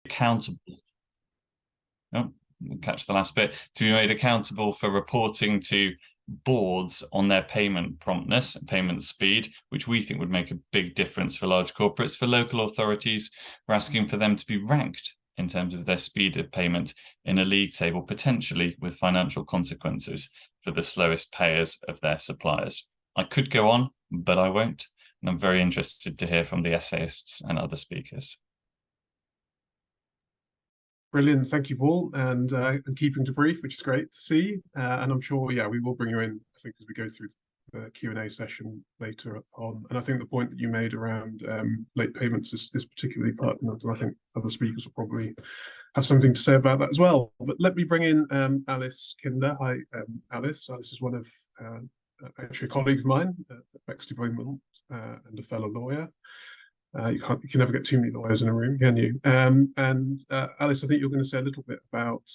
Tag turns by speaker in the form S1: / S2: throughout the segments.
S1: accountable. Oh, we'll catch the last bit. To be made accountable for reporting to boards on their payment promptness and payment speed, which we think would make a big difference for large corporates. For local authorities, we're asking for them to be ranked in terms of their speed of payment in a league table, potentially with financial consequences for the slowest payers of their suppliers. I could go on, but I won't. And I'm very interested to hear from the essayists and other speakers.
S2: Brilliant, thank you, Paul, and keeping to brief, which is great to see. And I'm sure, yeah, we will bring you in, I think, as we go through the Q&A session later on. And I think the point that you made around late payments is particularly pertinent, and I think other speakers will probably have something to say about that as well. But let me bring in Alice Kinder. Hi, Alice. Alice is one of, actually a colleague of mine at Bexley Beaumont and a fellow lawyer. You can never get too many lawyers in a room, can you? Alice, I think you're going to say a little bit about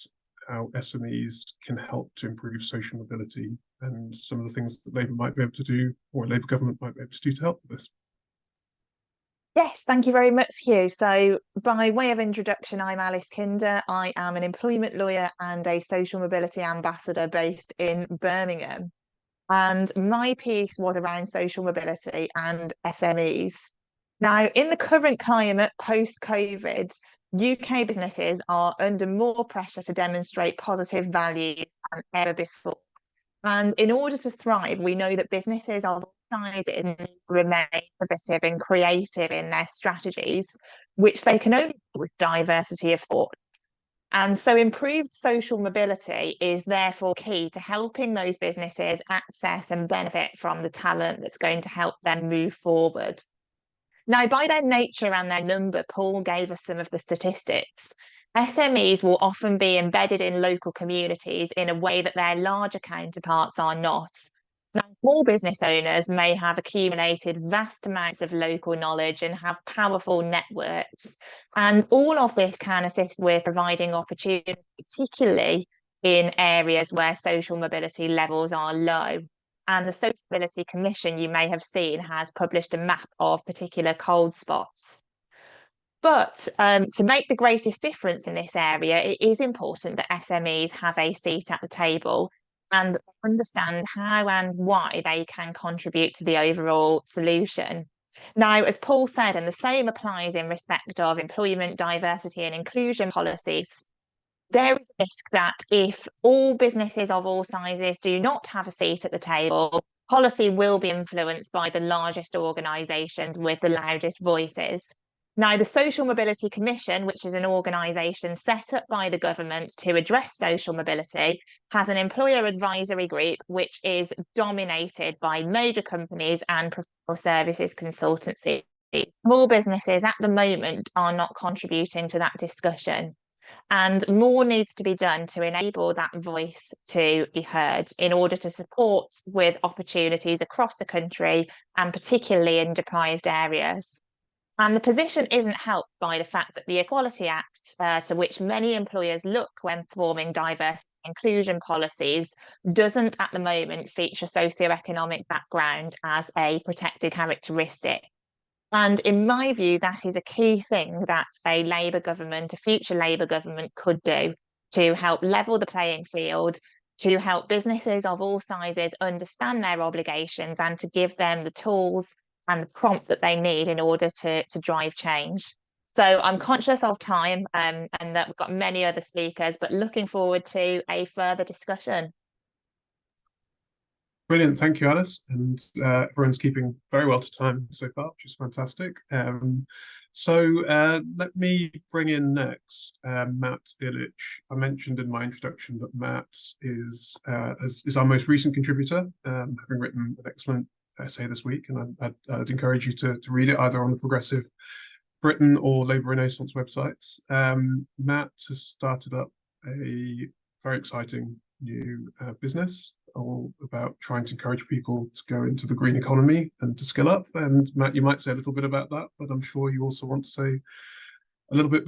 S2: how SMEs can help to improve social mobility and some of the things that Labour might be able to do, or Labour government might be able to do to help with this.
S3: Yes, thank you very much, Hugh. So by way of introduction, I'm Alice Kinder. I am an employment lawyer and a social mobility ambassador based in Birmingham. And my piece was around social mobility and SMEs. Now, in the current climate post-COVID, UK businesses are under more pressure to demonstrate positive value than ever before. And in order to thrive, we know that businesses of all sizes need to remain innovative and creative in their strategies, which they can only do with diversity of thought. And so improved social mobility is therefore key to helping those businesses access and benefit from the talent that's going to help them move forward. Now, by their nature and their number, Paul gave us some of the statistics. SMEs will often be embedded in local communities in a way that their larger counterparts are not. Now, small business owners may have accumulated vast amounts of local knowledge and have powerful networks. And all of this can assist with providing opportunity, particularly in areas where social mobility levels are low. And the Social Mobility Commission, you may have seen, has published a map of particular cold spots. But to make the greatest difference in this area, it is important that SMEs have a seat at the table and understand how and why they can contribute to the overall solution. Now, as Paul said, and the same applies in respect of employment, diversity and inclusion policies, there is a risk that if all businesses of all sizes do not have a seat at the table, policy will be influenced by the largest organisations with the loudest voices. Now, the Social Mobility Commission, which is an organisation set up by the government to address social mobility, has an employer advisory group which is dominated by major companies and professional services consultancies. Small businesses at the moment are not contributing to that discussion. And more needs to be done to enable that voice to be heard in order to support with opportunities across the country and particularly in deprived areas. And the position isn't helped by the fact that the Equality Act, to which many employers look when forming diversity and inclusion policies, doesn't at the moment feature socioeconomic background as a protected characteristic. And in my view, that is a key thing that a Labour government, a future Labour government, could do to help level the playing field, to help businesses of all sizes understand their obligations and to give them the tools and the prompt that they need in order to drive change. So I'm conscious of time and that we've got many other speakers, but looking forward to a further discussion.
S2: Brilliant, thank you, Alice. And everyone's keeping very well to time so far, which is fantastic. Let me bring in next Matt Illich. I mentioned in my introduction that Matt is our most recent contributor, having written an excellent essay this week, and I'd encourage you to read it either on the Progressive Britain or Labour Renaissance websites. Matt has started up a very exciting new business all about trying to encourage people to go into the green economy and to skill up. And Matt, you might say a little bit about that, but I'm sure you also want to say a little bit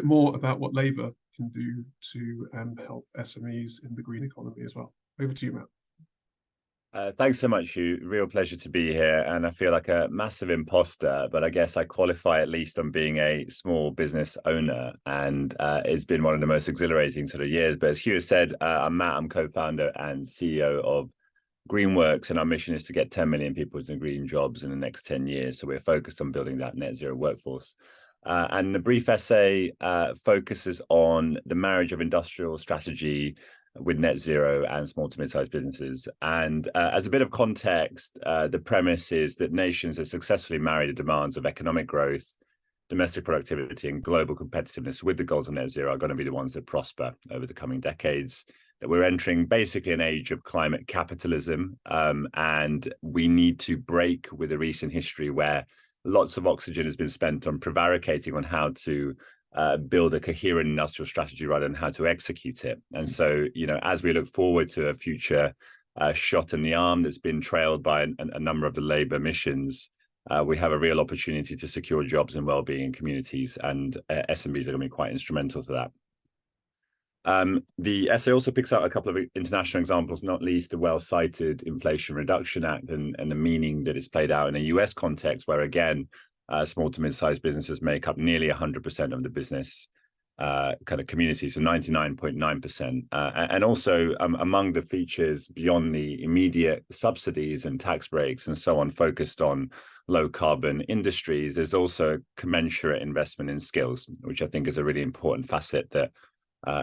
S2: more about what Labour can do to help SMEs in the green economy as well. Over to you, Matt.
S4: Thanks so much, Hugh. Real pleasure to be here. And I feel like a massive imposter, but I guess I qualify at least on being a small business owner. And it's been one of the most exhilarating sort of years. But as Hugh has said, I'm Matt, I'm co-founder and CEO of Greenworks, and our mission is to get 10 million people into green jobs in the next 10 years. So we're focused on building that net zero workforce. And the brief essay focuses on the marriage of industrial strategy with net zero and small to mid-sized businesses. And as a bit of context, the premise is that nations that successfully marry the demands of economic growth, domestic productivity, and global competitiveness with the goals of net zero are going to be the ones that prosper over the coming decades. That we're entering basically an age of climate capitalism, and we need to break with the recent history where lots of oxygen has been spent on prevaricating on how to build a coherent industrial strategy rather than how to execute it. And so, as we look forward to a future shot in the arm that's been trailed by a number of the Labour missions, we have a real opportunity to secure jobs and well-being in communities, and SMEs are going to be quite instrumental to that. The essay also picks out a couple of international examples, not least the well-cited Inflation Reduction Act and the meaning that it's played out in a US context, where again, small to mid-sized businesses make up nearly 100% of the business kind of community, so 99.9%. And also among the features beyond the immediate subsidies and tax breaks and so on, focused on low carbon industries, there's also commensurate investment in skills, which I think is a really important facet that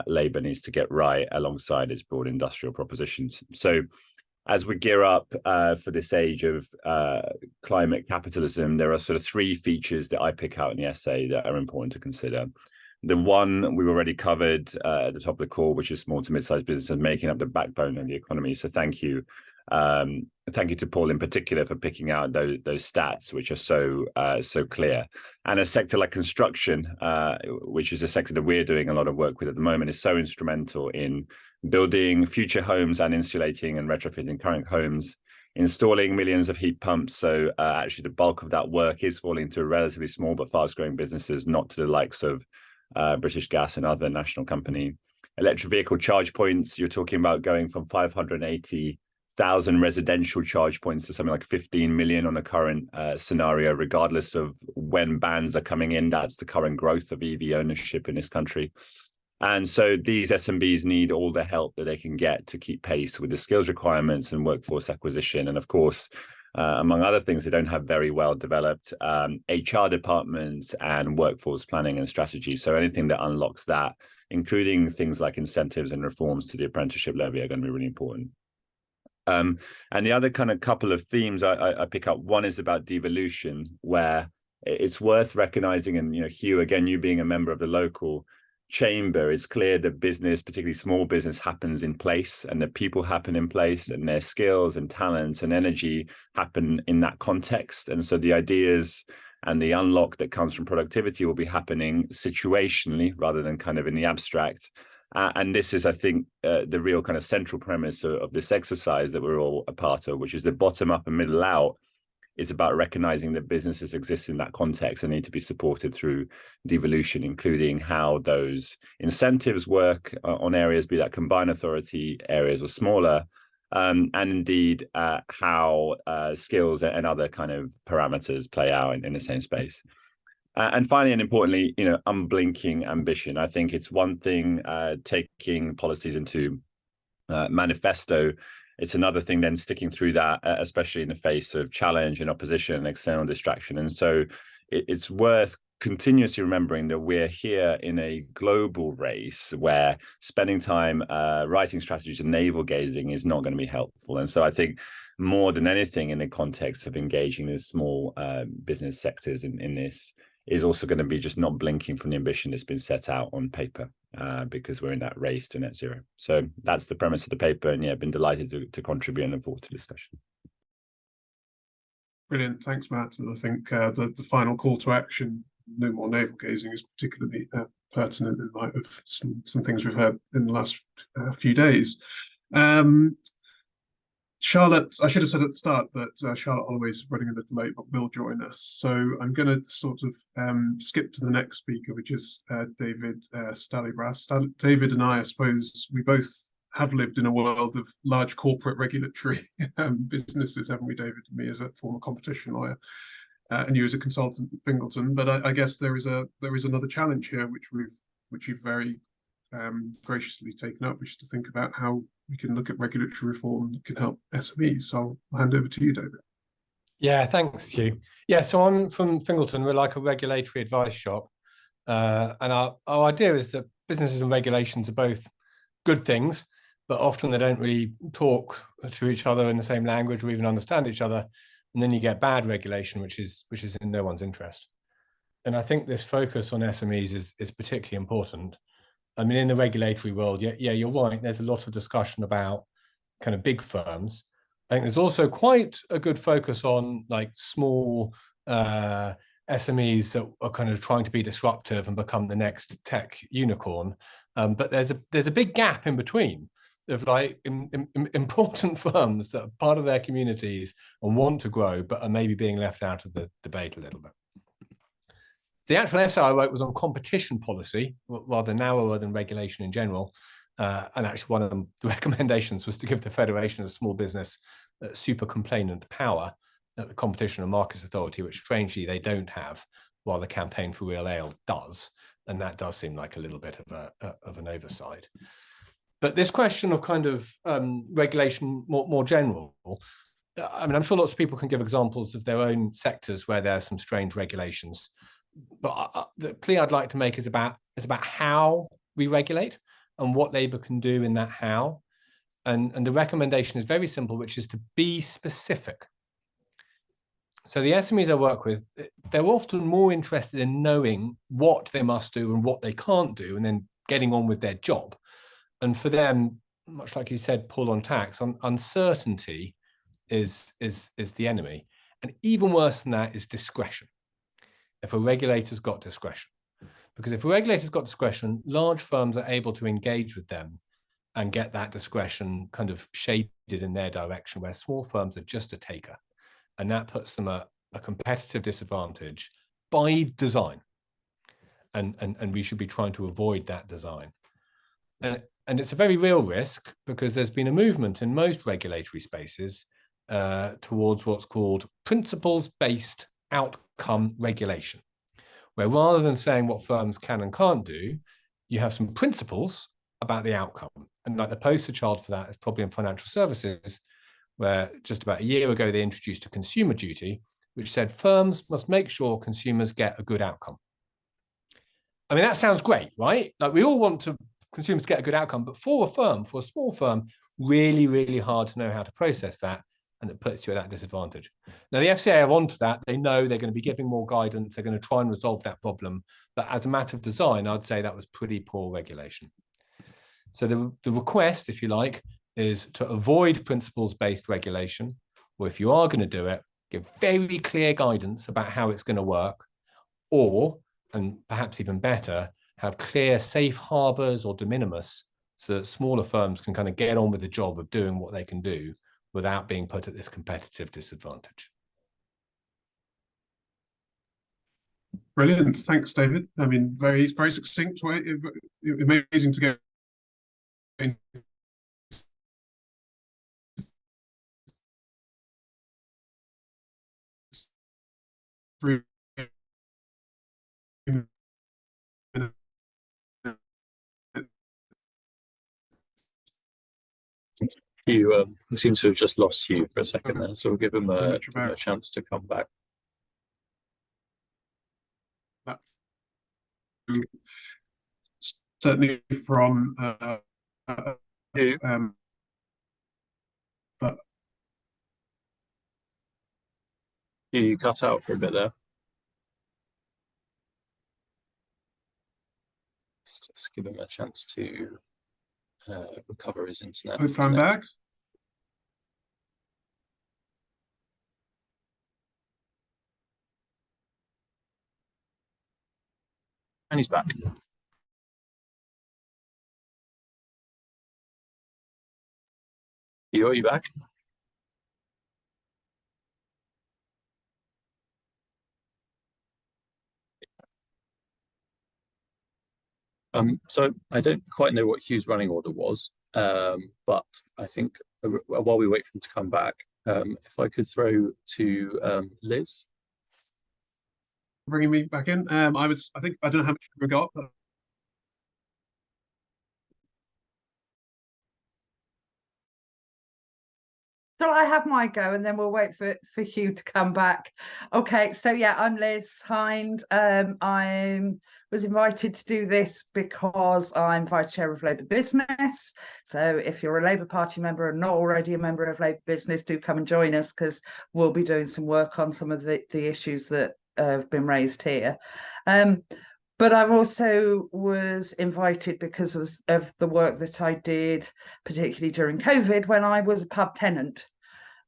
S4: Labour needs to get right alongside its broad industrial propositions. So as we gear up for this age of climate capitalism, there are sort of three features that I pick out in the essay that are important to consider. The one we've already covered at the top of the call, which is small to mid-sized businesses making up the backbone of the economy. So thank you. Thank you to Paul in particular for picking out those stats, which are so clear. And a sector like construction, which is a sector that we're doing a lot of work with at the moment, is so instrumental in building future homes and insulating and retrofitting current homes, installing millions of heat pumps. So actually the bulk of that work is falling to relatively small but fast-growing businesses, not to the likes of British Gas and other national company. Electric vehicle charge points, you're talking about going from 580,000 residential charge points to something like 15 million on the current scenario, regardless of when bans are coming in. That's the current growth of EV ownership in this country. And so these SMBs need all the help that they can get to keep pace with the skills requirements and workforce acquisition. And of course, among other things, they don't have very well developed HR departments and workforce planning and strategy. So anything that unlocks that, including things like incentives and reforms to the apprenticeship levy, are going to be really important. And the other kind of couple of themes I pick up, one is about devolution, where it's worth recognizing, and Hugh, again, you being a member of the local chamber, it's clear that business, particularly small business, happens in place, and that people happen in place, and their skills and talents and energy happen in that context. And so the ideas and the unlock that comes from productivity will be happening situationally rather than kind of in the abstract. And this is, I think, the real kind of central premise of this exercise that we're all a part of, which is the bottom up and middle out is about recognizing that businesses exist in that context and need to be supported through devolution, including how those incentives work on areas, be that combined authority areas or smaller, and indeed how skills and other kind of parameters play out in the same space. And finally, and importantly, unblinking ambition. I think it's one thing taking policies into manifesto. It's another thing then sticking through that, especially in the face of challenge and opposition and external distraction. And so it's worth continuously remembering that we're here in a global race where spending time writing strategies and navel gazing is not going to be helpful. And so I think more than anything, in the context of engaging the small business sectors in this, is also going to be just not blinking from the ambition that's been set out on paper, because we're in that race to net zero. So that's the premise of the paper, and I've been delighted to contribute and look forward to discussion.
S2: Brilliant, thanks, Matt. And I think the final call to action, no more navel gazing, is particularly pertinent in light of some things we've heard in the last few days. Charlotte, I should have said at the start that Charlotte Holloway is running a little late, but will join us. So I'm going to sort of skip to the next speaker, which is David Stalibras. David and I suppose, we both have lived in a world of large corporate regulatory businesses, haven't we, David? Me as a former competition lawyer, and you as a consultant at Fingleton. But I guess there is another challenge here, which you've very graciously taken up, which is to think about how we can look at regulatory reform that can help SMEs. So I'll hand over to you, David.
S5: Yeah, thanks, Hugh. Yeah, so I'm from Fingleton. We're like a regulatory advice shop. And our idea is that businesses and regulations are both good things, but often they don't really talk to each other in the same language or even understand each other. And then you get bad regulation, which is in no one's interest. And I think this focus on SMEs is particularly important. I mean, in the regulatory world, yeah, you're right. There's a lot of discussion about kind of big firms. I think there's also quite a good focus on like small SMEs that are kind of trying to be disruptive and become the next tech unicorn. But there's a big gap in between of like important firms that are part of their communities and want to grow, but are maybe being left out of the debate a little bit. So the actual essay I wrote was on competition policy, rather narrower than regulation in general. And actually one of the recommendations was to give the Federation of Small Business super complainant power at the Competition and Markets Authority, which strangely they don't have, while the Campaign for Real Ale does. And that does seem like a little bit of an oversight. But this question of kind of regulation more general, I mean, I'm sure lots of people can give examples of their own sectors where there are some strange regulations. But the plea I'd like to make is about how we regulate and what Labour can do in that how. And the recommendation is very simple, which is to be specific. So the SMEs I work with, they're often more interested in knowing what they must do and what they can't do, and then getting on with their job. And for them, much like you said, Paul, on tax, uncertainty is the enemy. And even worse than that is discretion. If a regulator's got discretion. Because if a regulator's got discretion, large firms are able to engage with them and get that discretion kind of shaded in their direction, where small firms are just a taker. And that puts them at a competitive disadvantage by design. And we should be trying to avoid that design. And it's a very real risk, because there's been a movement in most regulatory spaces towards what's called principles-based outcome regulation, where rather than saying what firms can and can't do, you have some principles about the outcome. And like the poster child for that is probably in financial services, where just about a year ago, they introduced a consumer duty, which said firms must make sure consumers get a good outcome. I mean, that sounds great, right? Like we all want consumers to get a good outcome, but for a small firm, really, really hard to know how to process that. And it puts you at that disadvantage. Now, the FCA are onto that. They know they're going to be giving more guidance. They're going to try and resolve that problem. But as a matter of design, I'd say that was pretty poor regulation. So the request, if you like, is to avoid principles-based regulation, or if you are going to do it, give very clear guidance about how it's going to work, or, and perhaps even better, have clear safe harbors or de minimis so that smaller firms can kind of get on with the job of doing what they can do without being put at this competitive disadvantage.
S2: Brilliant. Thanks, David. I mean, very, very succinct way. Amazing to get through.
S6: We seem to have just lost Hugh for a second there, so we'll give him a chance to come back.
S2: Certainly from but
S6: You cut out for a bit there. Just give him a chance to recover his internet.
S2: if I'm back.
S6: And he's back. Are you back? So I don't quite know what Hugh's running order was. But I think while we wait for them to come back, if I could throw to Liz.
S2: Bringing me back in. I think I don't know how much we got, but
S7: shall I have my go and then we'll wait for Hugh to come back? Okay, so yeah, I'm Liz Hind. I was invited to do this because I'm Vice Chair of Labour Business. So if you're a Labour Party member and not already a member of Labour Business, do come and join us, because we'll be doing some work on some of the issues that have been raised here. But I also was invited because of the work that I did, particularly during COVID, when I was a pub tenant.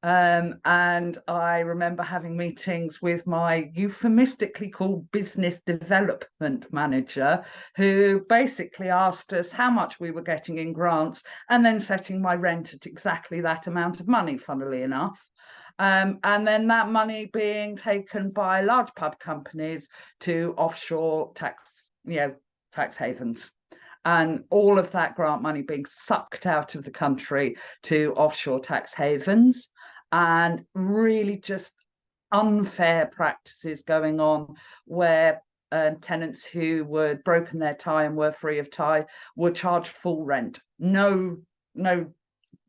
S7: And I remember having meetings with my euphemistically called business development manager, who basically asked us how much we were getting in grants and then setting my rent at exactly that amount of money, funnily enough. And then that money being taken by large pub companies to offshore tax havens, and all of that grant money being sucked out of the country to offshore tax havens, and really just unfair practices going on where tenants who were broken their tie and were free of tie were charged full rent, no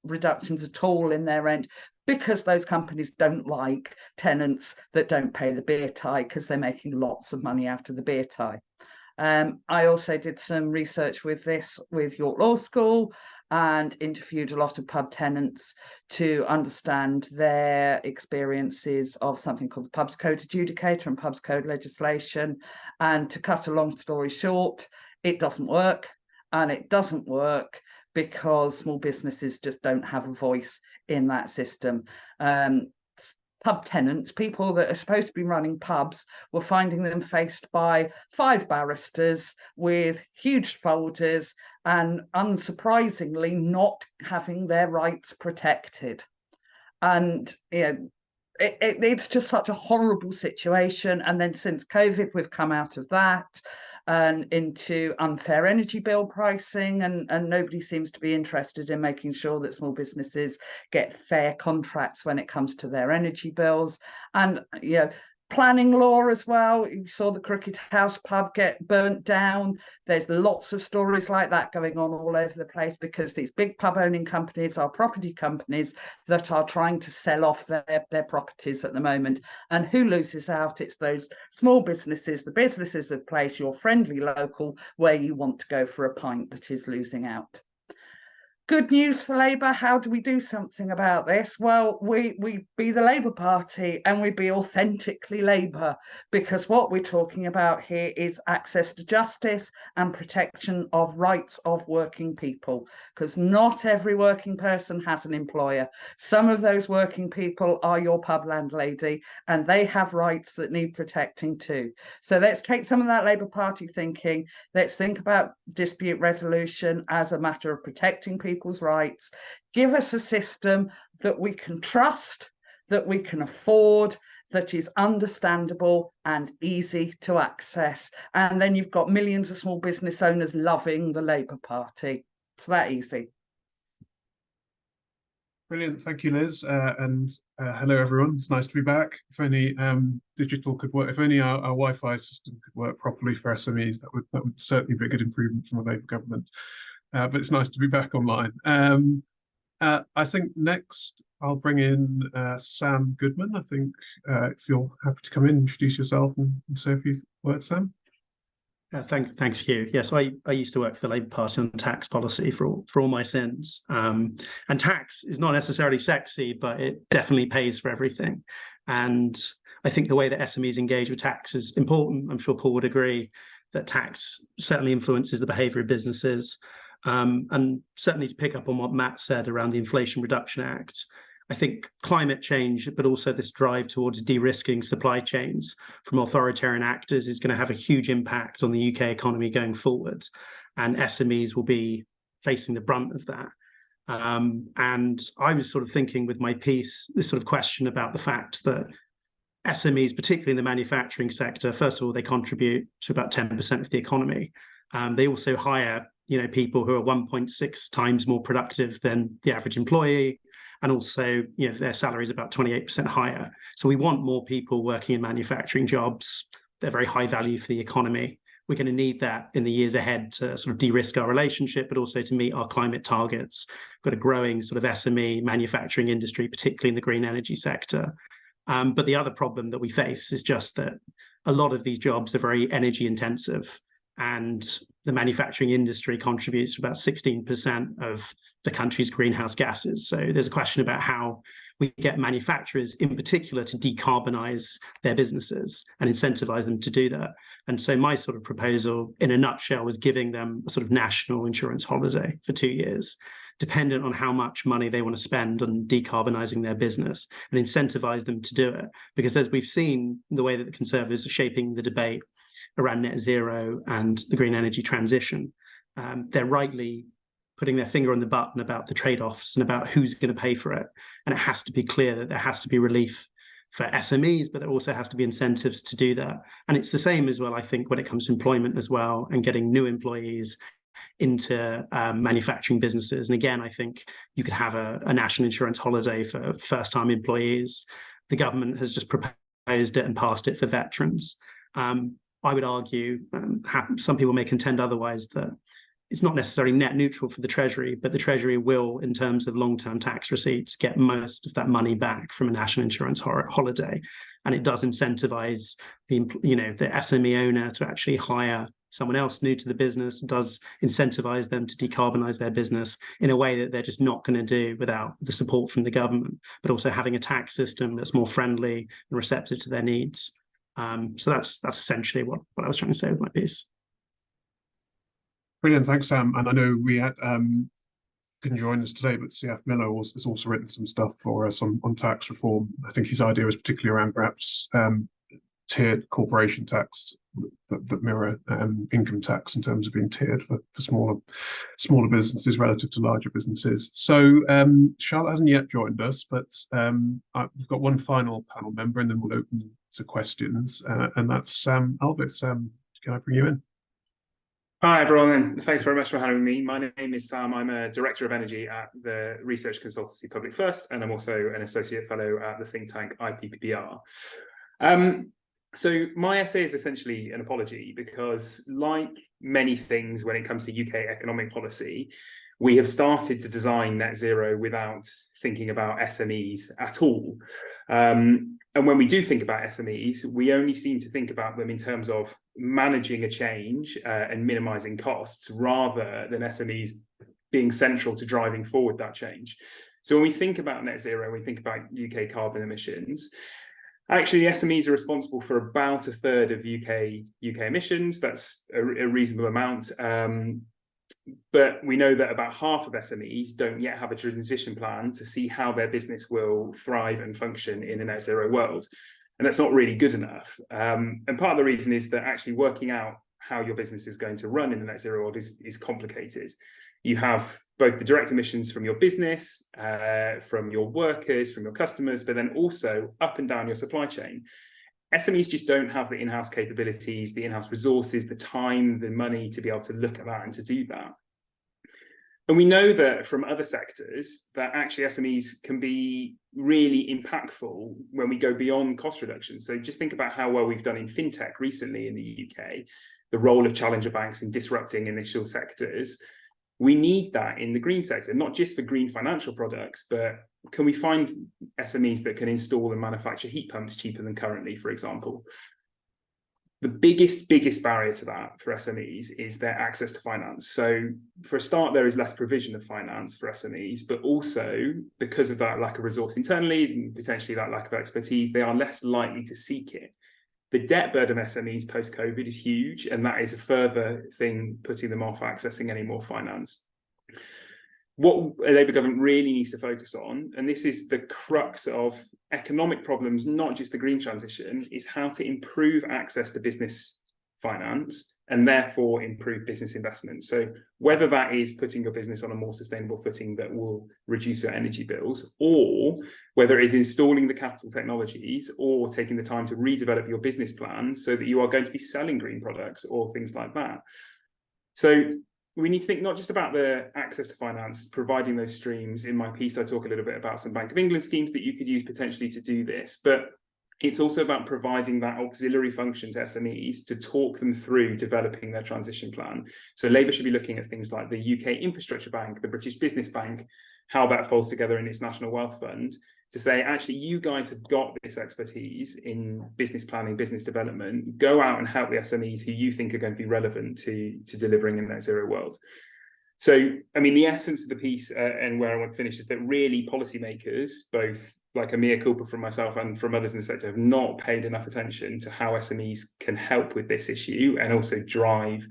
S7: reductions at all in their rent, because those companies don't like tenants that don't pay the beer tie, because they're making lots of money out of the beer tie. I also did some research with York Law School and interviewed a lot of pub tenants to understand their experiences of something called the Pubs Code Adjudicator and Pubs Code legislation. And to cut a long story short, it doesn't work. And it doesn't work because small businesses just don't have a voice in that system. Pub tenants, people that are supposed to be running pubs, were finding them faced by 5 barristers with huge folders and, unsurprisingly, not having their rights protected. And it's just such a horrible situation. And then since COVID, we've come out of that and into unfair energy bill pricing, and nobody seems to be interested in making sure that small businesses get fair contracts when it comes to their energy bills. And planning law as well. You saw the Cricket House pub get burnt down. There's lots of stories like that going on all over the place, because these big pub owning companies are property companies that are trying to sell off their properties at the moment. And who loses out? It's those small businesses, the businesses of place, your friendly local, where you want to go for a pint, that is losing out. Good news for Labour. How do we do something about this? Well, we be the Labour Party, and we be authentically Labour, because what we're talking about here is access to justice and protection of rights of working people, because not every working person has an employer. Some of those working people are your pub landlady, and they have rights that need protecting too. So let's take some of that Labour Party thinking. Let's think about dispute resolution as a matter of protecting people's rights. Give us a system that we can trust, that we can afford, that is understandable and easy to access. And then you've got millions of small business owners loving the Labour Party. It's that easy.
S2: Brilliant. Thank you, Liz. And hello, everyone. It's nice to be back. If only digital could work, if only our Wi-Fi system could work properly for SMEs, that would certainly be a good improvement from a Labour government. But it's nice to be back online. I think next I'll bring in Sam Goodman. I think if you're happy to come in, introduce yourself and say a few words, Sam.
S8: Thanks, Hugh. Yes, I used to work for the Labour Party on tax policy for all my sins. And tax is not necessarily sexy, but it definitely pays for everything. And I think the way that SMEs engage with tax is important. I'm sure Paul would agree that tax certainly influences the behaviour of businesses. And certainly to pick up on what Matt said around the Inflation Reduction Act, I think climate change, but also this drive towards de-risking supply chains from authoritarian actors, is going to have a huge impact on the UK economy going forward. And SMEs will be facing the brunt of that. And I was sort of thinking with my piece, this sort of question about the fact that SMEs, particularly in the manufacturing sector, first of all, they contribute to about 10% of the economy. They also hire people who are 1.6 times more productive than the average employee, and also their salary is about 28% higher. So we want more people working in manufacturing jobs. They're very high value for the economy. We're going to need that in the years ahead to sort of de-risk our relationship, but also to meet our climate targets. We've got a growing sort of SME manufacturing industry, particularly in the green energy sector. But the other problem that we face is just that a lot of these jobs are very energy intensive, and the manufacturing industry contributes to about 16% of the country's greenhouse gases. So there's a question about how we get manufacturers in particular to decarbonize their businesses and incentivize them to do that. And so my sort of proposal in a nutshell was giving them a sort of national insurance holiday for 2 years, dependent on how much money they want to spend on decarbonizing their business, and incentivize them to do it. Because as we've seen, the way that the Conservatives are shaping the debate around net zero and the green energy transition, they're rightly putting their finger on the button about the trade-offs and about who's going to pay for it. And it has to be clear that there has to be relief for SMEs, but there also has to be incentives to do that. And it's the same as well, I think, when it comes to employment as well, and getting new employees into manufacturing businesses. And again, I think you could have a national insurance holiday for first-time employees. The government has just proposed it and passed it for veterans. I would argue, some people may contend otherwise, that it's not necessarily net neutral for the Treasury, but the Treasury will, in terms of long-term tax receipts, get most of that money back from a national insurance holiday. And it does incentivize the SME owner to actually hire someone else new to the business. It does incentivize them to decarbonize their business in a way that they're just not going to do without the support from the government, but also having a tax system that's more friendly and receptive to their needs. So that's essentially what I was trying to say with my piece.
S2: Brilliant, thanks, Sam. And I know we had couldn't join us today, but CF Miller has also written some stuff for us on tax reform. I think his idea was particularly around perhaps tiered corporation tax that mirror income tax in terms of being tiered for smaller businesses relative to larger businesses. So Charlotte hasn't yet joined us, but we've got one final panel member, and then we'll open to questions, and that's Sam Alvis. Can I bring you in?
S9: Hi, everyone, and thanks very much for having me. My name is Sam. I'm a Director of Energy at the research consultancy Public First, and I'm also an Associate Fellow at the think tank IPPR. So my essay is essentially an apology, because like many things when it comes to UK economic policy, we have started to design net zero without thinking about SMEs at all. And when we do think about SMEs, we only seem to think about them in terms of managing a change and minimizing costs, rather than SMEs being central to driving forward that change. So when we think about net zero, we think about UK carbon emissions. Actually, SMEs are responsible for about a third of UK emissions. That's a reasonable amount. But we know that about half of SMEs don't yet have a transition plan to see how their business will thrive and function in a net zero world. And that's not really good enough. And part of the reason is that actually working out how your business is going to run in the net zero world is complicated. You have both the direct emissions from your business, from your workers, from your customers, but then also up and down your supply chain. SMEs just don't have the in-house capabilities, the in-house resources, the time, the money to be able to look at that and to do that. And we know that from other sectors that actually SMEs can be really impactful when we go beyond cost reduction. So just think about how well we've done in fintech recently in the UK, the role of challenger banks in disrupting initial sectors. We need that in the green sector, not just for green financial products, but can we find SMEs that can install and manufacture heat pumps cheaper than currently, for example? The biggest barrier to that for SMEs is their access to finance. So for a start, there is less provision of finance for SMEs, but also because of that lack of resource internally, and potentially that lack of expertise, they are less likely to seek it. The debt burden of SMEs post-COVID is huge, and that is a further thing putting them off accessing any more finance. What a Labour government really needs to focus on, and this is the crux of economic problems, not just the green transition, is how to improve access to business finance and therefore improve business investment. So whether that is putting your business on a more sustainable footing that will reduce your energy bills, or whether it is installing the capital technologies or taking the time to redevelop your business plan so that you are going to be selling green products or things like that. So we need to think not just about the access to finance, providing those streams. In my piece, I talk a little bit about some Bank of England schemes that you could use potentially to do this, but it's also about providing that auxiliary function to SMEs to talk them through developing their transition plan. So Labour should be looking at things like the UK Infrastructure Bank, the British Business Bank, how that folds together in its National Wealth Fund, to say, actually, you guys have got this expertise in business planning, business development, go out and help the SMEs who you think are going to be relevant to delivering a net zero world. So, I mean, the essence of the piece and where I want to finish is that really policymakers, both like a mea culpa from myself and from others in the sector, have not paid enough attention to how SMEs can help with this issue and also drive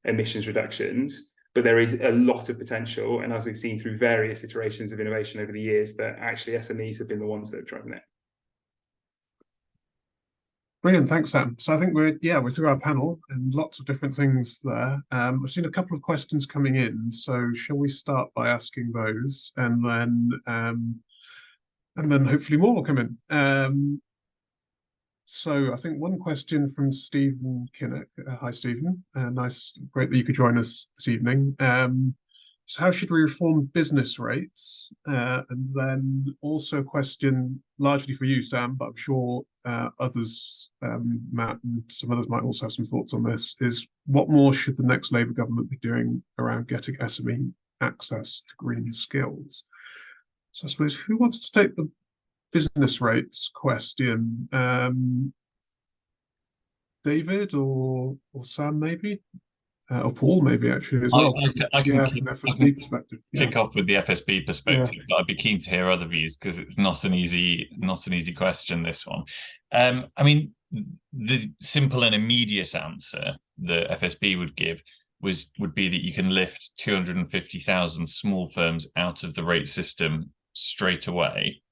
S9: emissions reductions. But there is a lot of potential. And as we've seen through various iterations of innovation over the years, that actually SMEs have been the ones that have driven it.
S2: Brilliant, thanks, Sam. So I think we're through our panel and lots of different things there. I've seen a couple of questions coming in. So shall we start by asking those, and then hopefully more will come in. So I think one question from Stephen Kinnock. Hi, Stephen. Great that you could join us this evening. So how should we reform business rates? And then also a question largely for you, Sam, but I'm sure others, Matt and some others might also have some thoughts on this, is what more should the next Labour government be doing around getting SME access to green skills? So I suppose, who wants to take the business rates question? David or Sam maybe? Or Paul maybe actually as well.
S1: I can
S2: from the FSB perspective.
S1: Kick off with the FSB perspective, but I'd be keen to hear other views because it's not an easy question, this one. I mean, the simple and immediate answer the FSB would give would be that you can lift 250,000 small firms out of the rate system straight away,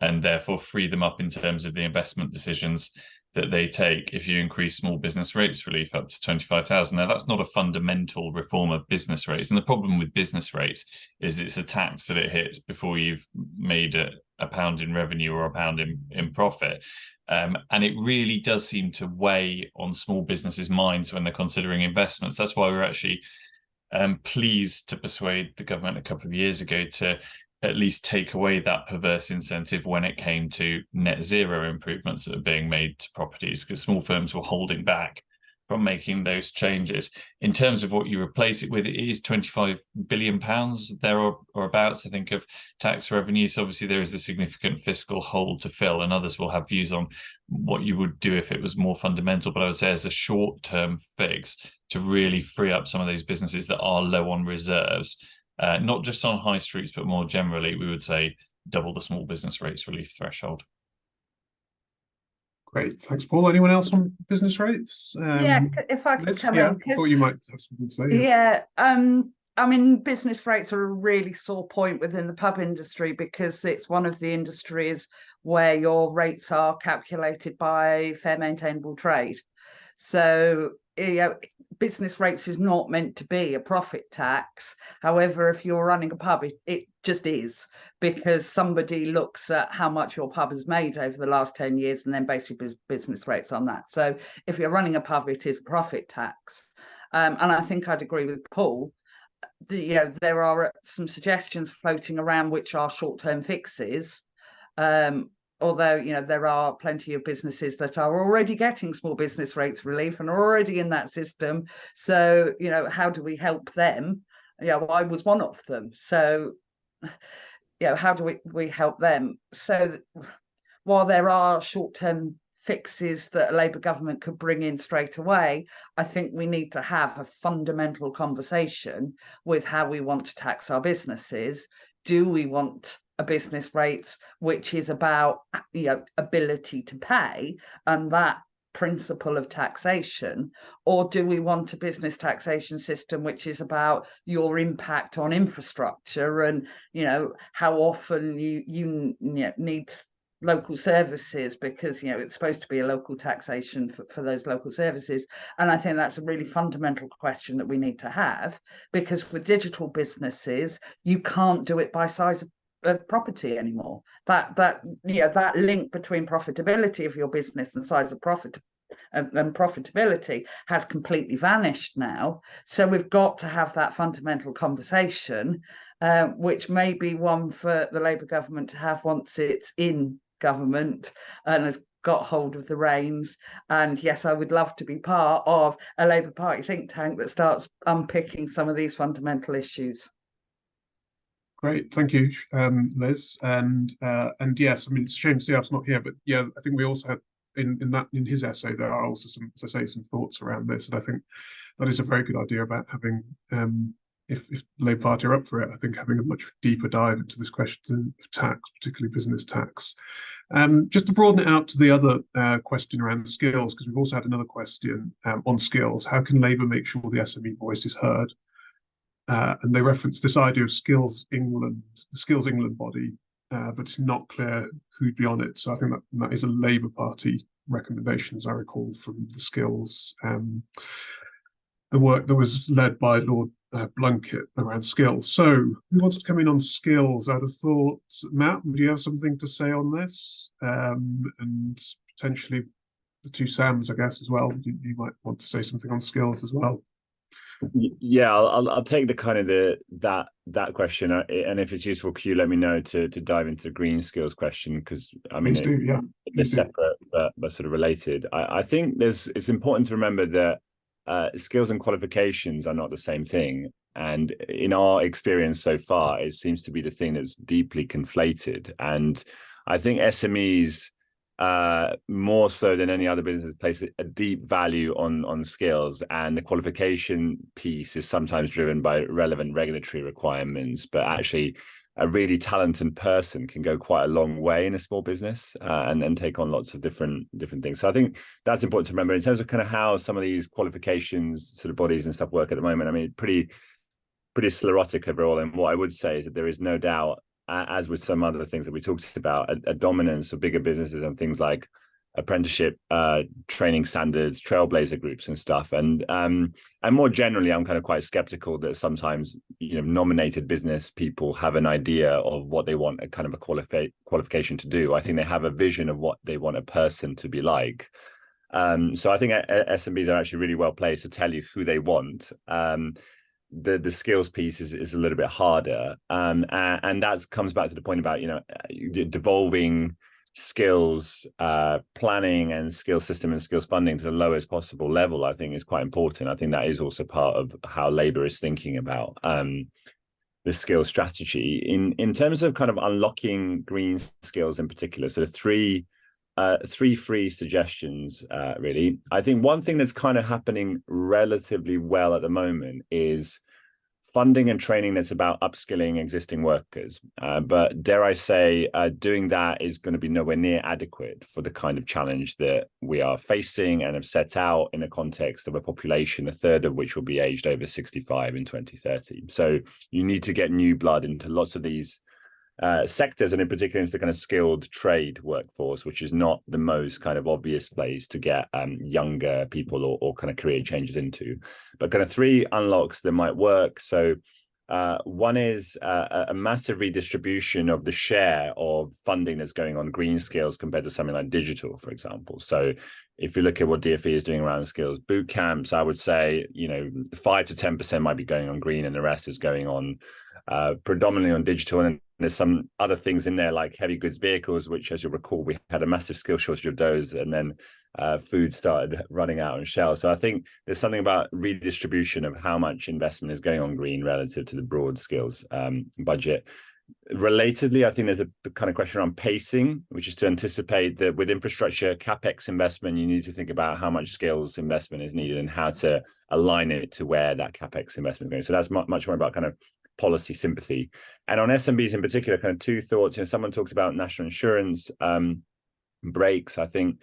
S1: and therefore free them up in terms of the investment decisions that they take if you increase small business rates relief up to 25,000. Now, that's not a fundamental reform of business rates. And the problem with business rates is it's a tax that it hits before you've made a pound in revenue or a pound in profit. And it really does seem to weigh on small businesses' minds when they're considering investments. That's why we're actually pleased to persuade the government a couple of years ago to at least take away that perverse incentive when it came to net zero improvements that are being made to properties, because small firms were holding back from making those changes. In terms of what you replace it with, it is £25 billion there or abouts, I think, of tax revenue. So obviously there is a significant fiscal hole to fill, and others will have views on what you would do if it was more fundamental. But I would say as a short-term fix to really free up some of those businesses that are low on reserves, not just on high streets, but more generally, we would say double the small business rates relief threshold.
S2: Great, thanks, Paul. Anyone else on business rates?
S7: If I could come in.
S2: I thought you might have something to say.
S7: I mean, business rates are a really sore point within the pub industry because it's one of the industries where your rates are calculated by fair maintainable trade. So business rates is not meant to be a profit tax. However, if you're running a pub, it just is, because somebody looks at how much your pub has made over the last 10 years and then basically business rates on that. So if you're running a pub, it is a profit tax. And I think I'd agree with Paul. There are some suggestions floating around which are short-term fixes. Although, there are plenty of businesses that are already getting small business rates relief and are already in that system. So, how do we help them? I was one of them. So, how do we help them? So while there are short-term fixes that a Labour government could bring in straight away, I think we need to have a fundamental conversation with how we want to tax our businesses. Do we want a business rate which is about ability to pay and that principle of taxation, or do we want a business taxation system which is about your impact on infrastructure and how often you need local services, because it's supposed to be a local taxation for those local services. And I think that's a really fundamental question that we need to have, because with digital businesses you can't do it by size of property anymore. That link between profitability of your business and size of profit and profitability has completely vanished now. So we've got to have that fundamental conversation, which may be one for the Labour government to have once it's in government and has got hold of the reins. And yes, I would love to be part of a Labour Party think tank that starts unpicking some of these fundamental issues.
S2: Great, thank you, Liz. And yes, I mean, it's a shame Siaf's not here, but yeah, I think we also had in his essay there are also some, as I say, some thoughts around this, and I think that is a very good idea about having, if the Labour Party are up for it, I think having a much deeper dive into this question of tax, particularly business tax. Just to broaden it out to the other question around skills, because we've also had another question on skills. How can Labour make sure the SME voice is heard? And they reference this idea of Skills England, the Skills England body, but it's not clear who'd be on it. So I think that is a Labour Party recommendation, as I recall, from the skills, the work that was led by Lord Blunkett around skills. So who wants to come in on skills? I'd have thought, Matt, would you have something to say on this? And potentially the two Sams, I guess, as well. You might want to say something on skills as well.
S4: Yeah, I'll take the kind of that question, and if it's useful, Q, let me know to dive into the green skills question, because I mean, they're separate but sort of related. I think it's important to remember that skills and qualifications are not the same thing, and in our experience so far, it seems to be the thing that's deeply conflated. And I think SMEs, more so than any other business, place a deep value on skills, and the qualification piece is sometimes driven by relevant regulatory requirements, but actually a really talented person can go quite a long way in a small business, and take on lots of different things. So I think that's important to remember in terms of kind of how some of these qualifications sort of bodies and stuff work at the moment. I mean, pretty sclerotic overall, and what I would say is that there is no doubt, as with some other things that we talked about, a dominance of bigger businesses and things like apprenticeship training standards, trailblazer groups and stuff. And more generally, I'm kind of quite skeptical that sometimes, nominated business people have an idea of what they want a kind of a qualification to do. I think they have a vision of what they want a person to be like. So I think SMBs are actually really well placed to tell you who they want. The skills piece is a little bit harder, and that comes back to the point about devolving skills planning and skills system and skills funding to the lowest possible level. I think is quite important. I think that is also part of how Labour is thinking about the skills strategy in terms of kind of unlocking green skills in particular. So the three free suggestions, really. I think one thing that's kind of happening relatively well at the moment is funding and training that's about upskilling existing workers. But dare I say, doing that is going to be nowhere near adequate for the kind of challenge that we are facing and have set out in the context of a population, a third of which will be aged over 65 in 2030. So you need to get new blood into lots of these sectors, and in particular into the kind of skilled trade workforce, which is not the most kind of obvious place to get younger people or kind of career changes into. But kind of three unlocks that might work. So one is a massive redistribution of the share of funding that's going on green skills compared to something like digital, for example. So if you look at what DfE is doing around skills boot camps, I would say 5 to 10% might be going on green, and the rest is going on predominantly on digital. And there's some other things in there like heavy goods vehicles, which, as you'll recall, we had a massive skill shortage of those, and then food started running out on shelves. So I think there's something about redistribution of how much investment is going on green relative to the broad skills budget. Relatedly, I think there's a kind of question around pacing, which is to anticipate that with infrastructure CapEx investment, you need to think about how much skills investment is needed and how to align it to where that CapEx investment is going. So that's much more about kind of policy sympathy. And on SMBs in particular, kind of two thoughts. Someone talks about national insurance breaks. I think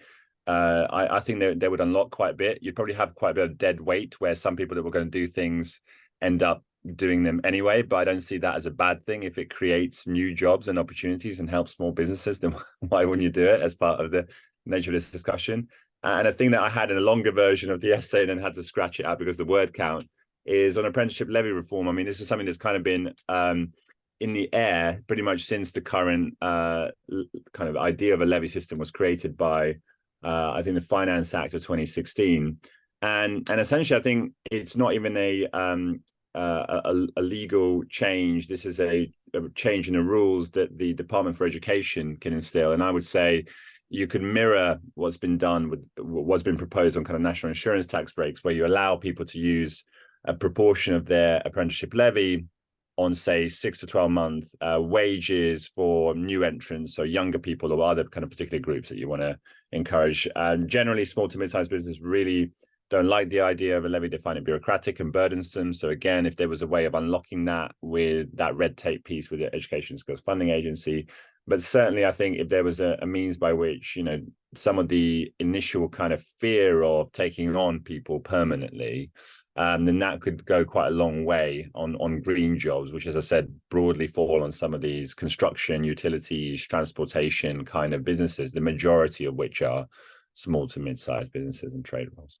S4: they would unlock quite a bit. You'd probably have quite a bit of dead weight where some people that were going to do things end up doing them anyway, but I don't see that as a bad thing. If it creates new jobs and opportunities and helps small businesses, then why wouldn't you do it as part of the nature of this discussion? And a thing that I had in a longer version of the essay and then had to scratch it out because the word count is on apprenticeship levy reform. I mean, this is something that's kind of been in the air pretty much since the current kind of idea of a levy system was created by I think the Finance Act of 2016, and essentially I think it's not even a legal change. This is a change in the rules that the Department for Education can instill, and I would say you could mirror what's been done with what's been proposed on kind of national insurance tax breaks, where you allow people to use a proportion of their apprenticeship levy on, say, 6 to 12 month wages for new entrants, so younger people or other kind of particular groups that you want to encourage. And generally, small to mid-sized business really don't like the idea of a levy. They find it bureaucratic and burdensome. So again, if there was a way of unlocking that with that red tape piece with the Education Skills Funding Agency, but certainly I think if there was a means by which, you know, some of the initial kind of fear of taking on people permanently, then that could go quite a long way on green jobs, which, as I said, broadly fall on some of these construction, utilities, transportation kind of businesses, the majority of which are small to mid-sized businesses and trade roles.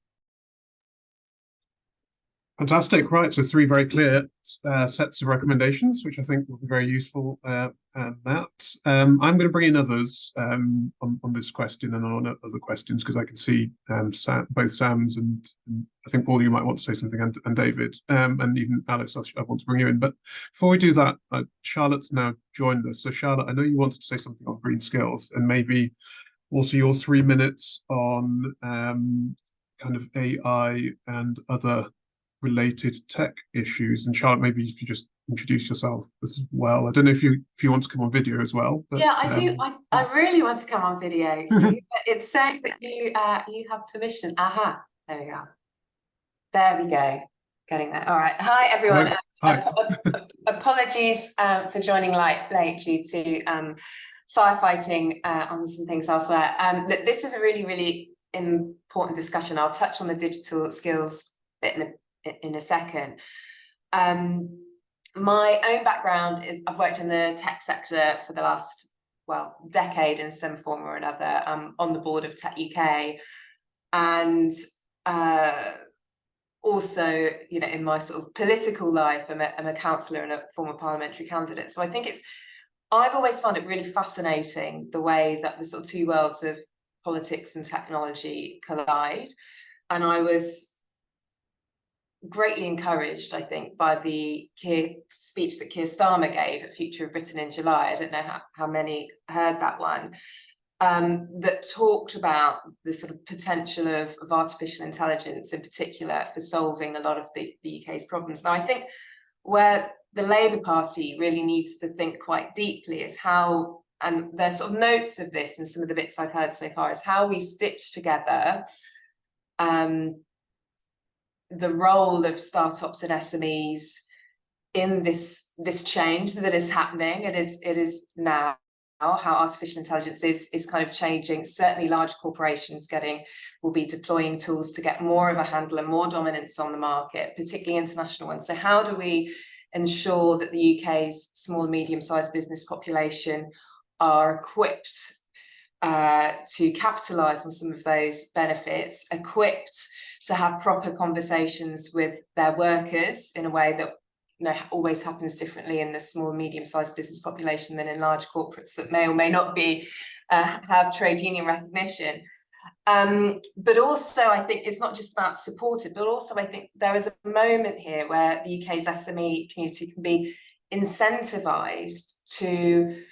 S2: Fantastic. Right. So 3 very clear sets of recommendations, which I think will be very useful, Matt. I'm going to bring in others on this question and on other questions, because I can see both Sam's and I think, Paul, you might want to say something, and David, and even Alice, I want to bring you in. But before we do that, Charlotte's now joined us. So Charlotte, I know you wanted to say something on green skills, and maybe also your 3 minutes on kind of AI and other related tech issues. And Charlotte, maybe if you just introduce yourself as well. I don't know if you want to come on video as well. But,
S10: yeah, I do. I really want to come on video. It says that you have permission. Aha, there we go. There we go. Getting there. All right. Hi, everyone.
S2: Hi.
S10: Apologies for joining late due to firefighting on some things elsewhere. This is a really, really important discussion. I'll touch on the digital skills bit in a second. My own background is I've worked in the tech sector for the last, well, decade in some form or another. I'm on the board of Tech UK, and also, you know, in my sort of political life, I'm a councillor and a former parliamentary candidate. So I think I've always found it really fascinating the way that the sort of 2 worlds of politics and technology collide. And I was greatly encouraged, I think, by the speech that Keir Starmer gave at Future of Britain in July. I don't know how many heard that one, that talked about the sort of potential of artificial intelligence in particular for solving a lot of the UK's problems. Now, I think where the Labour Party really needs to think quite deeply is how, and there's sort of notes of this in some of the bits I've heard so far, is how we stitch together the role of startups and SMEs in this change that is happening. It is now how artificial intelligence is kind of changing. Certainly large corporations will be deploying tools to get more of a handle and more dominance on the market, particularly international ones. So how do we ensure that the UK's small and medium-sized business population are equipped to capitalise on some of those benefits, equipped to have proper conversations with their workers in a way that, you know, always happens differently in the small and medium-sized business population than in large corporates that may or may not be have trade union recognition. But also, I think it's not just about supported, but also I think there is a moment here where the UK's SME community can be incentivized to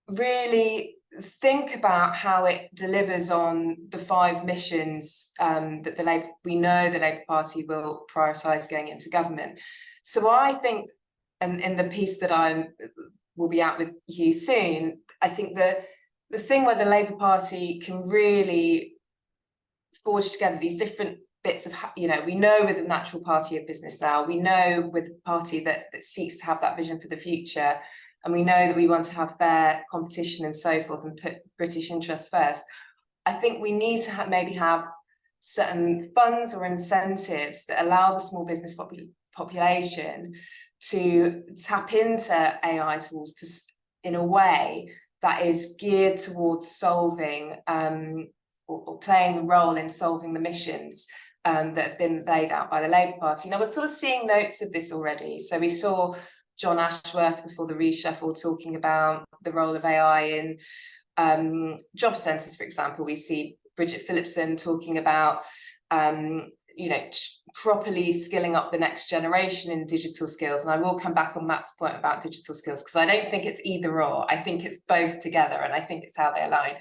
S10: really think about how it delivers on the 5 missions that we know the Labour Party will prioritise going into government. So I think, and in the piece that I will be out with you soon, I think the thing where the Labour Party can really forge together these different bits of, you know, we know with the natural party of business now, we know with the party that seeks to have that vision for the future, and we know that we want to have fair competition and so forth and put British interests first. I think we need to maybe have certain funds or incentives that allow the small business population to tap into AI tools in a way that is geared towards solving or playing a role in solving the missions that have been laid out by the Labour Party. Now, we're sort of seeing notes of this already. So we saw John Ashworth before the reshuffle talking about the role of AI in job centres, for example. We see Bridget Phillipson talking about properly skilling up the next generation in digital skills. And I will come back on Matt's point about digital skills, because I don't think it's either or. I think it's both together, and I think it's how they align.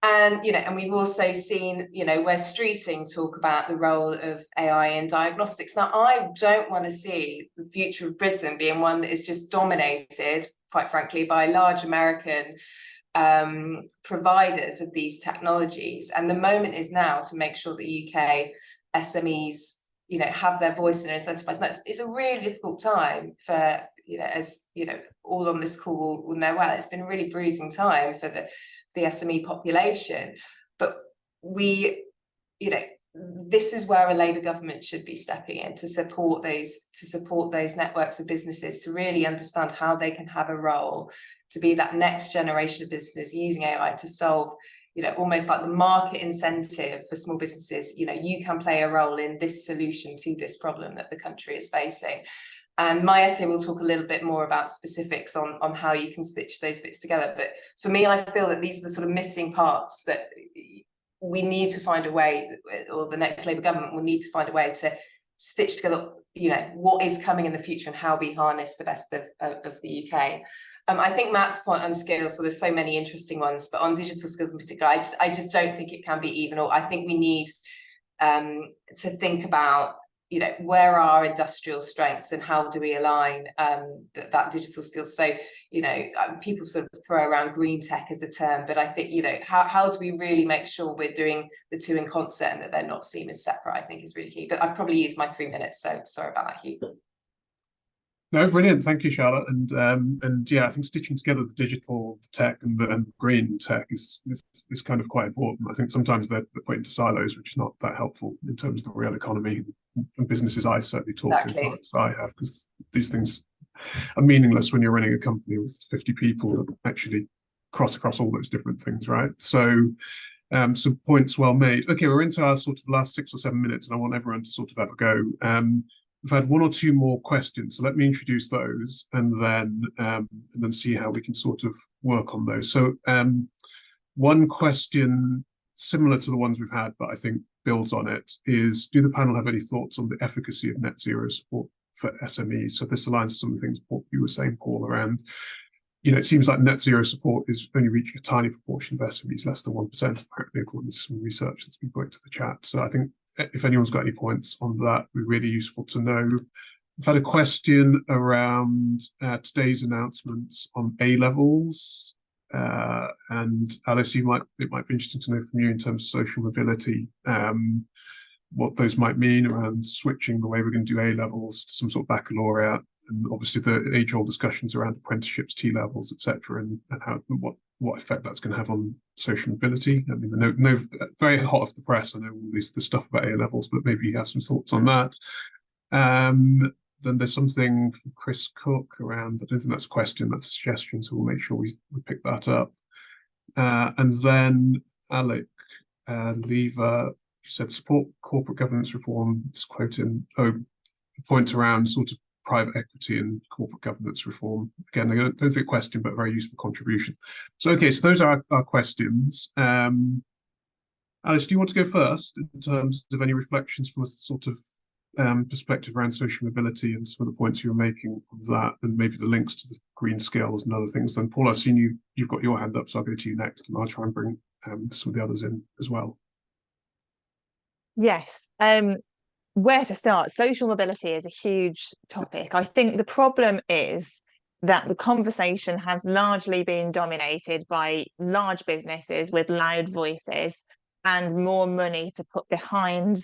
S10: And and we've also seen where Streeting talk about the role of AI in diagnostics. Now, I don't want to see the future of Britain being one that is just dominated, quite frankly, by large American providers of these technologies. And the moment is now to make sure that UK SMEs have their voice and are incentivized. And it's a really difficult time for as all on this call will know well, it's been a really bruising time for the SME population. But we this is where a Labour government should be stepping in to support those networks of businesses, to really understand how they can have a role, to be that next generation of business using AI to solve almost like the market incentive for small businesses. You can play a role in this solution to this problem that the country is facing. And my essay will talk a little bit more about specifics on how you can stitch those bits together. But for me, I feel that these are the sort of missing parts that we need to find a way, or the next Labour government will need to find a way to stitch together, what is coming in the future and how we harness the best of the UK. I think Matt's point on skills, so there's so many interesting ones, but on digital skills in particular, I just don't think it can be even or. I think we need to think about where are our industrial strengths and how do we align that digital skills. So people sort of throw around green tech as a term, but I think how do we really make sure we're doing the two in concert and that they're not seen as separate, I think is really key. But I've probably used my 3 minutes, so sorry about that, Hugh.
S2: No, brilliant. Thank you, Charlotte. And yeah, I think stitching together the digital tech and the green tech is kind of quite important. I think sometimes they're put into silos, which is not that helpful in terms of the real economy and businesses I certainly talk to, clients I have, because these things are meaningless when you're running a company with 50 people that actually cross across all those different things, right? So some points well made. Okay, we're into our sort of last 6 or 7 minutes, and I want everyone to sort of have a go. We've had 1 or 2 more questions, so let me introduce those and then see how we can sort of work on those. So one question similar to the ones we've had, but I think builds on it, is do the panel have any thoughts on the efficacy of net zero support for SMEs? So this aligns to some of the things you were saying, Paul, around, it seems like net zero support is only reaching a tiny proportion of SMEs, less than 1%, apparently, according to some research that's been put into the chat. So I think if anyone's got any points on that, it'd be really useful to know. I've had a question around today's announcements on A-levels. And Alice, it might be interesting to know from you in terms of social mobility, what those might mean around switching the way we're going to do A-levels to some sort of baccalaureate, and obviously the age-old discussions around apprenticeships, T-levels, etc., and how what effect that's going to have on social mobility. I mean, no, very hot off the press. I know all the stuff about A-levels, but maybe you have some thoughts on that. Then there's something from Chris Cook around, I don't think that's a question, that's a suggestion, so we'll make sure we pick that up. And then Alec Lever said, support corporate governance reform, just quoting, a point around sort of private equity and corporate governance reform. Again, I don't think a question, but a very useful contribution. So, okay, so those are our questions. Alice, do you want to go first in terms of any reflections from a sort of perspective around social mobility and some of the points you were making on that, and maybe the links to the green skills and other things? Then Paul, I've seen you've got your hand up, so I'll go to you next, and I'll try and bring some of the others in as well.
S3: Yes. Where to start? Social mobility is a huge topic. I think the problem is that the conversation has largely been dominated by large businesses with loud voices and more money to put behind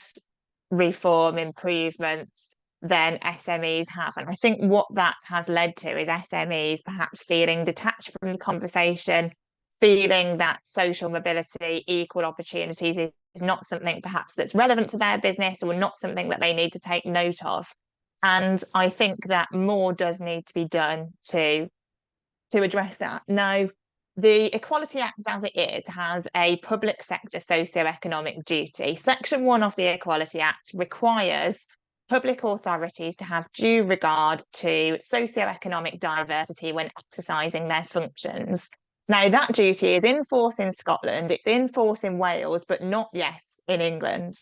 S3: reform improvements than SMEs have. And I think what that has led to is SMEs perhaps feeling detached from the conversation, feeling that social mobility, equal opportunities is not something perhaps that's relevant to their business, or not something that they need to take note of. And I think that more does need to be done to address that. Now, the Equality Act as it is has a public sector socio-economic duty. Section 1 of the Equality Act requires public authorities to have due regard to socio-economic diversity when exercising their functions. Now, that duty is in force in Scotland, it's in force in Wales, but not yet in England.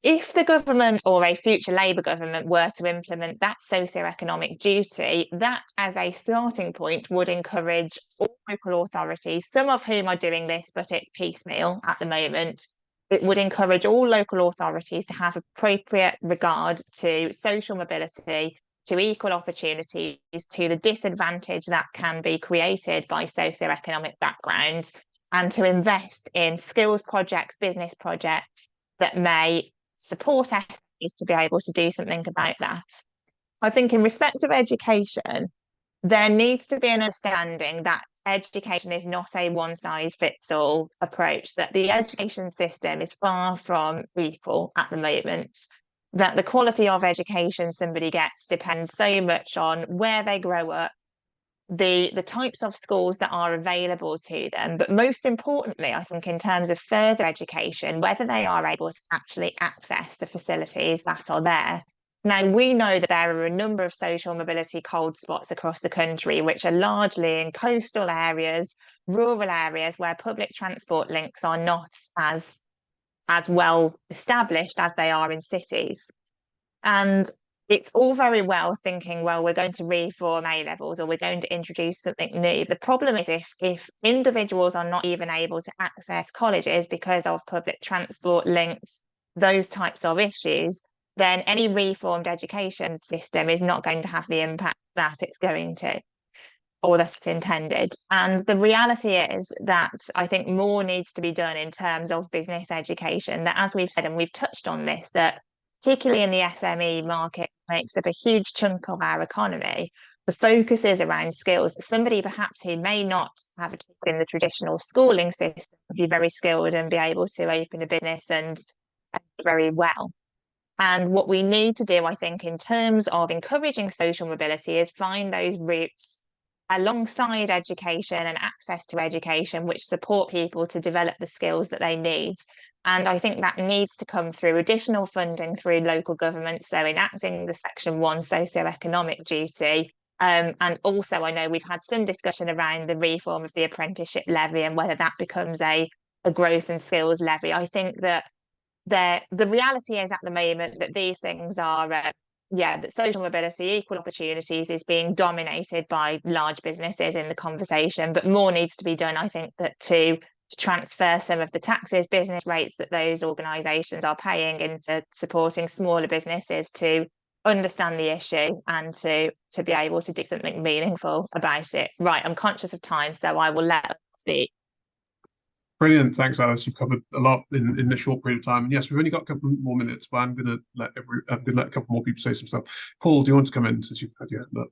S3: If the government or a future Labour government were to implement that socioeconomic duty, that as a starting point would encourage all local authorities, some of whom are doing this, but it's piecemeal at the moment. It would encourage all local authorities to have appropriate regard to social mobility, to equal opportunities, to the disadvantage that can be created by socioeconomic background, and to invest in skills projects, business projects that may support SMEs to be able to do something about that. I think in respect of education, there needs to be an understanding that education is not a one-size-fits-all approach, that the education system is far from equal at the moment, that the quality of education somebody gets depends so much on where they grow up, the types of schools that are available to them, but most importantly, I think in terms of further education, whether they are able to actually access the facilities that are there. Now, we know that there are a number of social mobility cold spots across the country, which are largely in coastal areas, rural areas where public transport links are not as well established as they are in cities. And it's all very well thinking, well, we're going to reform A-levels or we're going to introduce something new. The problem is if individuals are not even able to access colleges because of public transport links, those types of issues, then any reformed education system is not going to have the impact that it's going to, or that it's intended. And the reality is that I think more needs to be done in terms of business education, that as we've said, and we've touched on this, that particularly in the SME market, makes up a huge chunk of our economy. The focus is around skills. Somebody perhaps who may not have in the traditional schooling system be very skilled and be able to open a business and very well. And what we need to do, I think, in terms of encouraging social mobility is find those routes alongside education and access to education, which support people to develop the skills that they need. And I think that needs to come through additional funding through local government, so enacting the Section 1 socioeconomic duty. And also, I know we've had some discussion around the reform of the apprenticeship levy and whether that becomes a growth and skills levy. I think that the reality is at the moment that these things are, that social mobility, equal opportunities is being dominated by large businesses in the conversation, but more needs to be done, I think, that to transfer some of the taxes, business rates that those organisations are paying into supporting smaller businesses to understand the issue and to be able to do something meaningful about it. Right, I'm conscious of time, so I will let them speak.
S2: Brilliant. Thanks, Alice. You've covered a lot in a short period of time. And yes, we've only got a couple more minutes, but I'm going to let a couple more people say some stuff. Paul, do you want to come in since you've had your hand up?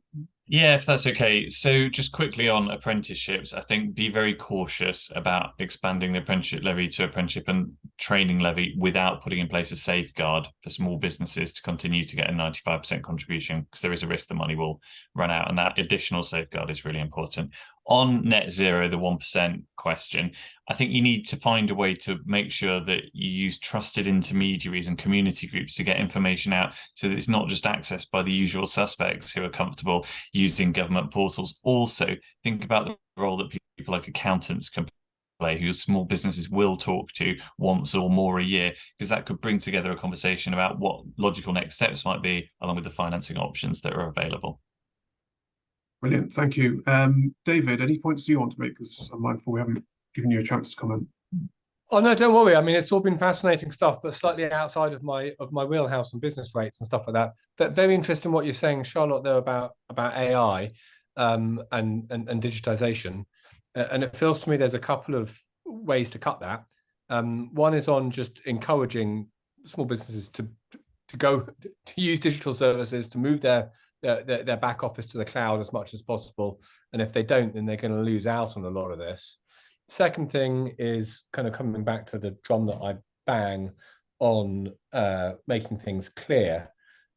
S1: Yeah, if that's okay. So just quickly on apprenticeships, I think be very cautious about expanding the apprenticeship levy to apprenticeship and training levy without putting in place a safeguard for small businesses to continue to get a 95% contribution, because there is a risk the money will run out, and that additional safeguard is really important. On net zero, the 1% question, I think you need to find a way to make sure that you use trusted intermediaries and community groups to get information out so that it's not just accessed by the usual suspects who are comfortable using government portals. Also, think about the role that people like accountants can play, who small businesses will talk to once or more a year, because that could bring together a conversation about what logical next steps might be, along with the financing options that are available.
S2: Brilliant, thank you. David, any points you want to make? Because I'm mindful we haven't given you a chance to comment.
S5: Oh no, don't worry. I mean, it's all been fascinating stuff, but slightly outside of my wheelhouse and business rates and stuff like that. But very interesting what you're saying, Charlotte, though, about AI and digitization. And it feels to me there's a couple of ways to cut that. One is on just encouraging small businesses to use digital services, to move their back office to the cloud as much as possible. And if they don't, then they're going to lose out on a lot of this. Second thing is kind of coming back to the drum that I bang on, making things clear.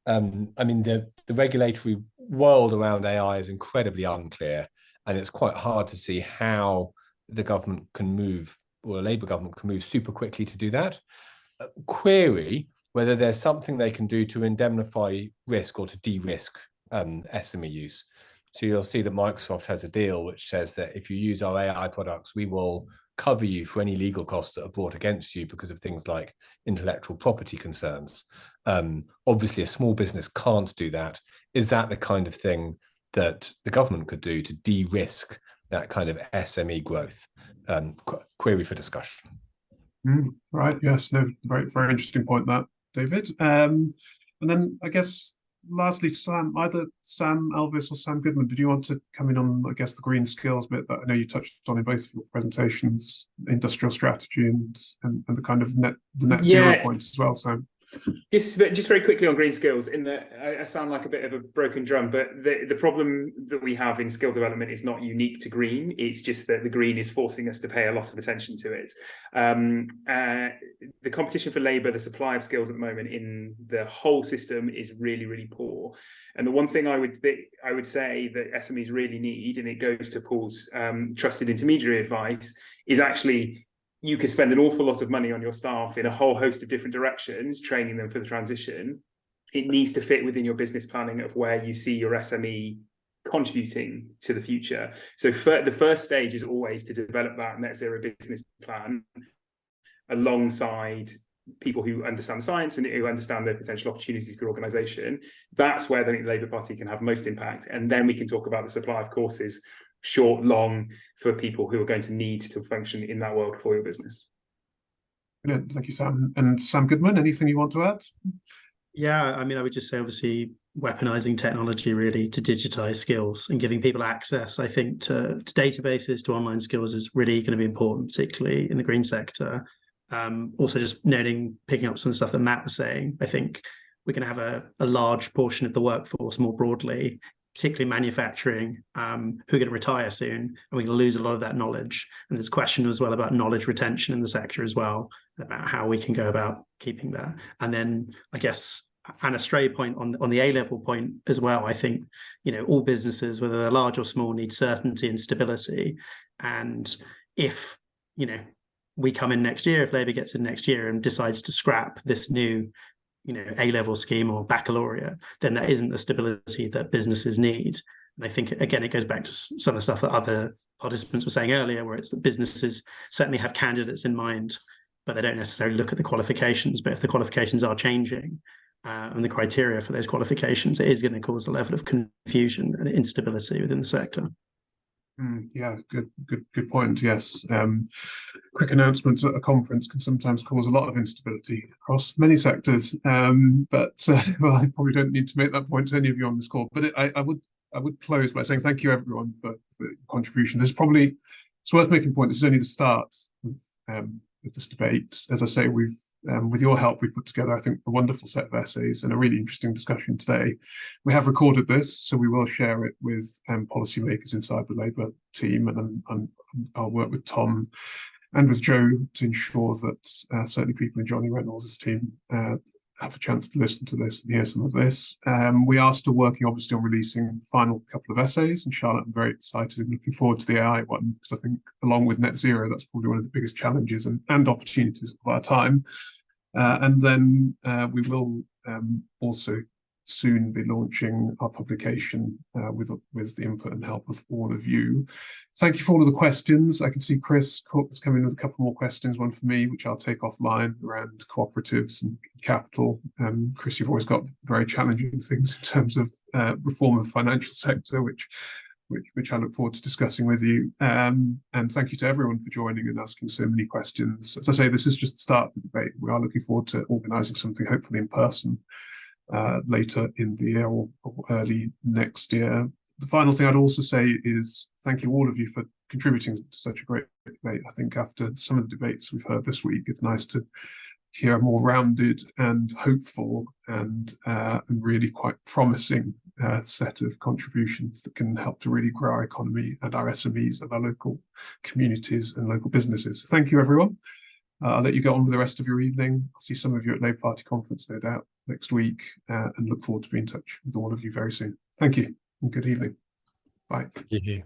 S5: I mean, the regulatory world around AI is incredibly unclear, and it's quite hard to see how the government can move, or the Labour government can move super quickly to do that. Query whether there's something they can do to indemnify risk or to de-risk SME use. So you'll see that Microsoft has a deal which says that if you use our AI products, we will cover you for any legal costs that are brought against you because of things like intellectual property concerns. Obviously, a small business can't do that. Is that the kind of thing that the government could do to de-risk that kind of SME growth? Query for discussion.
S2: Right. Yes. No. Very, very interesting point, that, David. And then I guess lastly, Sam, either Sam Elvis or Sam Goodman, did you want to come in on, I guess, the green skills bit that I know you touched on in both of your presentations, industrial strategy and the kind of net zero point as well, Sam?
S9: Just very quickly on green skills, in that I sound like a bit of a broken drum, but the problem that we have in skill development is not unique to green. It's just that the green is forcing us to pay a lot of attention to it. The competition for labour, the supply of skills at the moment in the whole system is really, really poor. And the one thing I would say that SMEs really need, and it goes to Paul's trusted intermediary advice, is actually you could spend an awful lot of money on your staff in a whole host of different directions, training them for the transition. It needs to fit within your business planning of where you see your SME contributing to the future. So the first stage is always to develop that net zero business plan alongside people who understand the science and who understand the potential opportunities for your organisation. That's where the Labour Party can have most impact. And then we can talk about the supply of courses, short, long, for people who are going to need to function in that world for your business.
S2: Brilliant. Thank you, Sam. And Sam Goodman, anything you want to add?
S8: Yeah, I mean, I would just say, obviously, weaponizing technology really to digitize skills and giving people access, I think, to databases, to online skills is really going to be important, particularly in the green sector. Also, just picking up some of the stuff that Matt was saying, I think we're going to have a large portion of the workforce more broadly, particularly manufacturing, who are going to retire soon, and we're going to lose a lot of that knowledge. And there's a question as well about knowledge retention in the sector as well, about how we can go about keeping that. And then I guess an astray point on the A-level point as well, I think, all businesses, whether they're large or small, need certainty and stability. And if, we come in next year, if Labour gets in next year and decides to scrap this new A-level scheme or baccalaureate, then that isn't the stability that businesses need. And I think, again, it goes back to some of the stuff that other participants were saying earlier, where it's that businesses certainly have candidates in mind, but they don't necessarily look at the qualifications. But if the qualifications are changing and the criteria for those qualifications, it is going to cause a level of confusion and instability within the sector.
S2: Yeah, good point. Yes, quick announcements at a conference can sometimes cause a lot of instability across many sectors. But well, I probably don't need to make that point to any of you on this call. But I would close by saying thank you everyone for your contribution. It's worth making the point. This is only the start of this debate. As I say, we've with your help, we've put together, I think, a wonderful set of essays and a really interesting discussion today. We have recorded this, so we will share it with policymakers inside the Labour team, and I'll work with Tom and with Joe to ensure that certainly people in Johnny Reynolds' team have a chance to listen to this and hear some of this. We are still working, obviously, on releasing the final couple of essays, and Charlotte, I'm very excited and looking forward to the AI one, because I think, along with net zero, that's probably one of the biggest challenges and opportunities of our time. And then we will also soon be launching our publication with the input and help of all of you. Thank you for all of the questions. I can see Chris Cook's coming with a couple more questions, one for me, which I'll take offline, around cooperatives and capital. Chris, you've always got very challenging things in terms of reform of the financial sector, which I look forward to discussing with you. And thank you to everyone for joining and asking so many questions. As I say, this is just the start of the debate. We are looking forward to organising something, hopefully in person, later in the year or early next year. The final thing I'd also say is thank you all of you for contributing to such a great debate. I think after some of the debates we've heard this week, it's nice to hear a more rounded and hopeful and really quite promising set of contributions that can help to really grow our economy and our SMEs and our local communities and local businesses. So thank you, everyone. I'll let you get on with the rest of your evening. I'll see some of you at Labour Party conference, no doubt, next week, and look forward to being in touch with all of you very soon. Thank you and good evening. Bye.
S5: Thank you.